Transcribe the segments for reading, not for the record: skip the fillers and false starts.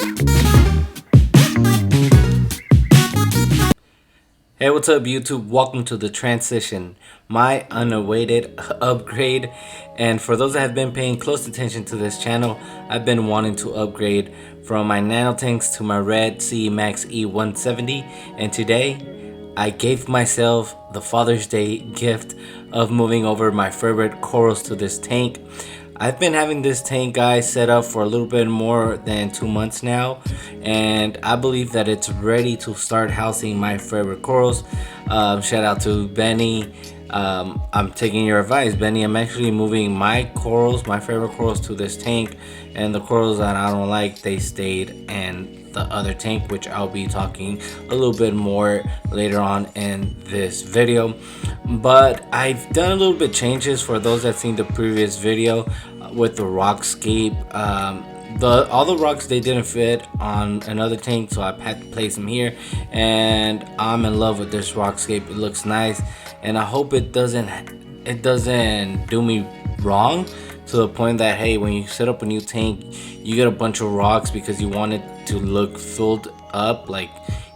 Hey, what's up YouTube? Welcome to the transition, my unawaited upgrade. And for those that have been paying close attention to this channel, I've been wanting to upgrade from my nano tanks to my red Sea Max E 170. And today, I gave myself the Father's Day gift of moving over my favorite corals to this tank. I've been having this tank, guys, set up for a little bit more than 2 months now, and I believe that it's ready to start housing my favorite corals. Shout out to Benny. I'm taking your advice, Benny. I'm actually moving my corals, my favorite corals, to this tank, and the corals that I don't like, they stayed in the other tank, which I'll be talking a little bit more later on in this video. But I've done a little bit changes for those that seen the previous video with the rockscape. All the rocks, they didn't fit on another tank, so I had to place them here, and I'm in love with this rockscape. It looks nice, and I hope it doesn't do me wrong to the point that, hey, when you set up a new tank, you get a bunch of rocks because you want it to look filled up, like,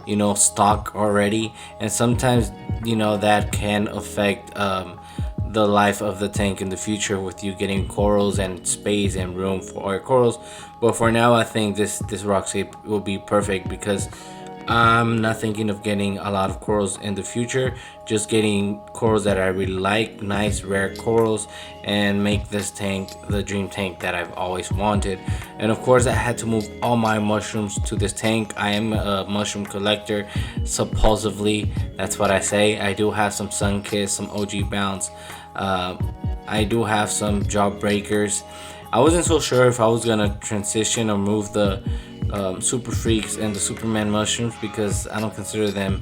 you know, stock already. And sometimes, you know, that can affect the life of the tank in the future with you getting corals and space and room for corals. But for now, I think this rockscape will be perfect because I'm not thinking of getting a lot of corals in the future, just getting corals that I really like, nice rare corals, and make this tank the dream tank that I've always wanted. And of course, I had to move all my mushrooms to this tank. I am a mushroom collector, supposedly, that's what I say. I do have some Sunkiss, some OG Bounce, I do have some Jawbreakers. I wasn't so sure if I was gonna transition or move the Super Freaks and the Superman mushrooms because I don't consider them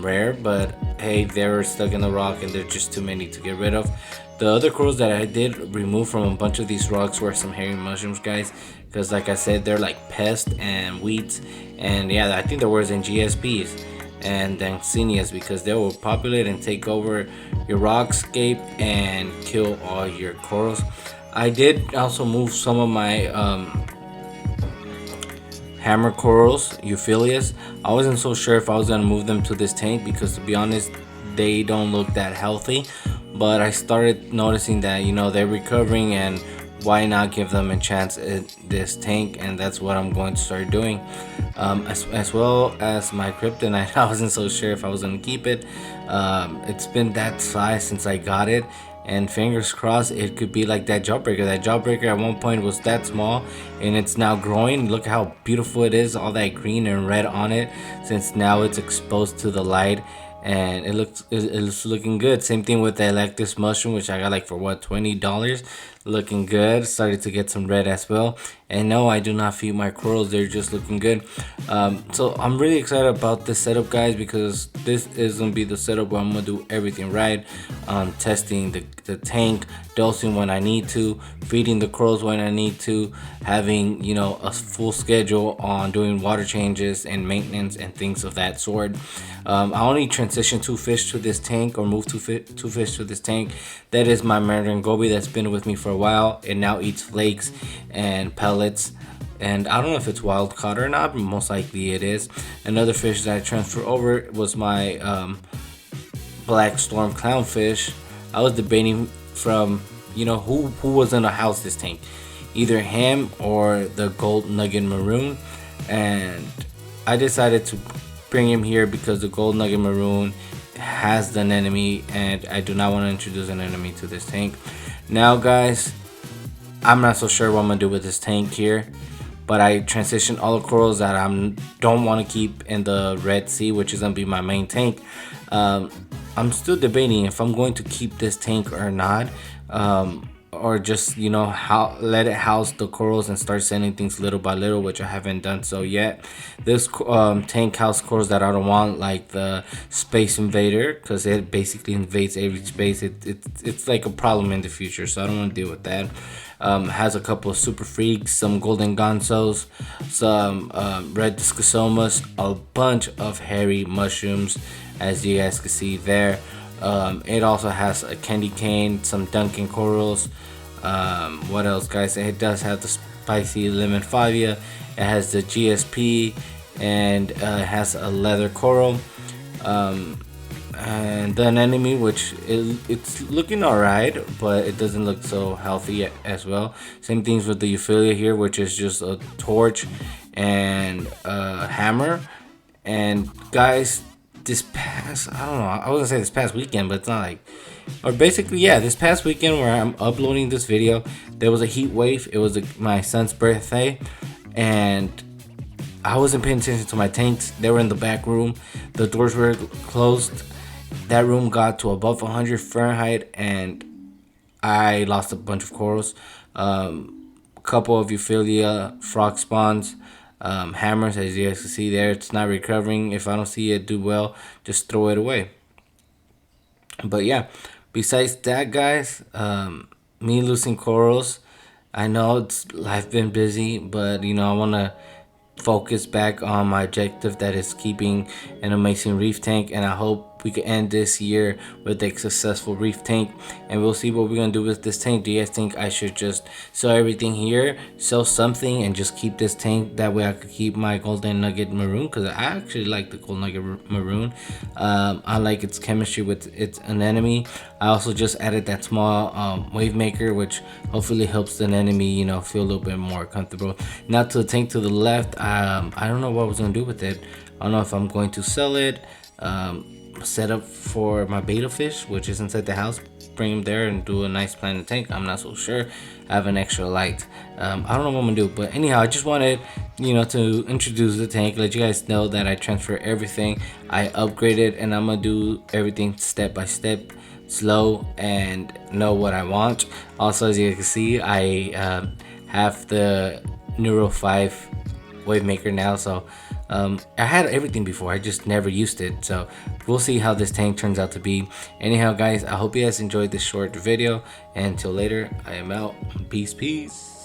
rare, but hey, they're stuck in the rock and they're just too many to get rid of. The other corals that I did remove from a bunch of these rocks were some hairy mushrooms, guys, because like I said, they're like pests and weeds, and yeah, I think there was in GSPs and Dancinias because they will populate and take over your rockscape and kill all your corals. I did also move some of my hammer corals, Euphyllias. I wasn't so sure if I was gonna move them to this tank because, to be honest, they don't look that healthy. But I started noticing that, you know, they're recovering, and why not give them a chance in this tank, and that's what I'm going to start doing. As well as my kryptonite, I wasn't so sure if I was gonna keep it. It's been that size since I got it, and fingers crossed it could be like that Jawbreaker. That Jawbreaker at one point was that small, and it's now growing. Look how beautiful it is, all that green and red on it, since now it's exposed to the light, and it's looking good. Same thing with the Electus mushroom, which I got like for what, $20. Looking good. Started to get some red as well. And no, I do not feed my corals, they're just looking good. So I'm really excited about this setup, guys, because this is gonna be the setup where I'm gonna do everything right. Testing the tank, dosing when I need to, feeding the corals when I need to, having, you know, a full schedule on doing water changes and maintenance and things of that sort. I only transitioned 2 fish to this tank, or moved 2 fish to this tank. That is my Mandarin Goby that's been with me for a while. It now eats flakes and pellets, and I don't know if it's wild caught or not, but most likely it is. Another fish that I transferred over was my black storm clownfish. I was debating from, you know, who was gonna house this tank, either him or the gold nugget maroon, and I decided to bring him here because the gold nugget maroon has an enemy, and I do not want to introduce an enemy to this tank. Now, guys, I'm not so sure what I'm gonna do with this tank here, but I transitioned all the corals that I don't want to keep in the Red Sea, which is gonna be my main tank. I'm still debating if I'm going to keep this tank or not, or just, you know, let it house the corals and start sending things little by little, which I haven't done so yet. This tank house corals that I don't want, like the Space Invader, because it basically invades every space. It's like a problem in the future, so I don't want to deal with that. Has a couple of Super Freaks, some Golden Gonzos, some Red Discosomas, a bunch of hairy mushrooms, as you guys can see there. It also has a candy cane, some Dunkin' corals. What else, guys? It does have the spicy lemon favia It has the GSP, and it has a leather coral. And the anemone, which it's looking alright, but it doesn't look so healthy as well. Same things with the Euphilia here, which is just a torch and a hammer. And guys, this past, I don't know, I was gonna say this past weekend, but it's not like, or basically, yeah, this past weekend where I'm uploading this video, there was a heat wave. It was my son's birthday, and I wasn't paying attention to my tanks. They were in the back room, the doors were closed. That room got to above 100 Fahrenheit, and I lost a bunch of corals, a couple of Euphilia frog spawns, hammers, as you guys can see there. It's not recovering. If I don't see it do well, just throw it away. But yeah, besides that, guys, me losing corals, I know life been busy, but you know, I want to focus back on my objective, that is keeping an amazing reef tank, and I hope we can end this year with a successful reef tank. And we'll see what we're gonna do with this tank. Do you guys think I should just sell everything here, sell something, and just keep this tank? That way I could keep my golden nugget maroon, because I actually like the gold nugget maroon. I like its chemistry with its anemone. I also just added that small wave maker, which hopefully helps the anemone, you know, feel a little bit more comfortable. Now to the tank to the left, I don't know what I was gonna do with it. I don't know if I'm going to sell it, set up for my beta fish, which is inside the house, bring him there and do a nice planet tank. I'm not so sure. I have an extra light. I don't know what I'm gonna do, but anyhow, I just wanted, you know, to introduce the tank, let you guys know that I transfer everything, I upgraded, and I'm gonna do everything step by step, slow, and know what I want. Also, as you can see, I have the Neuro 5 wave maker now, so I had everything before, I just never used it. So we'll see how this tank turns out to be. Anyhow, guys, I hope you guys enjoyed this short video, and until later, I am out. Peace.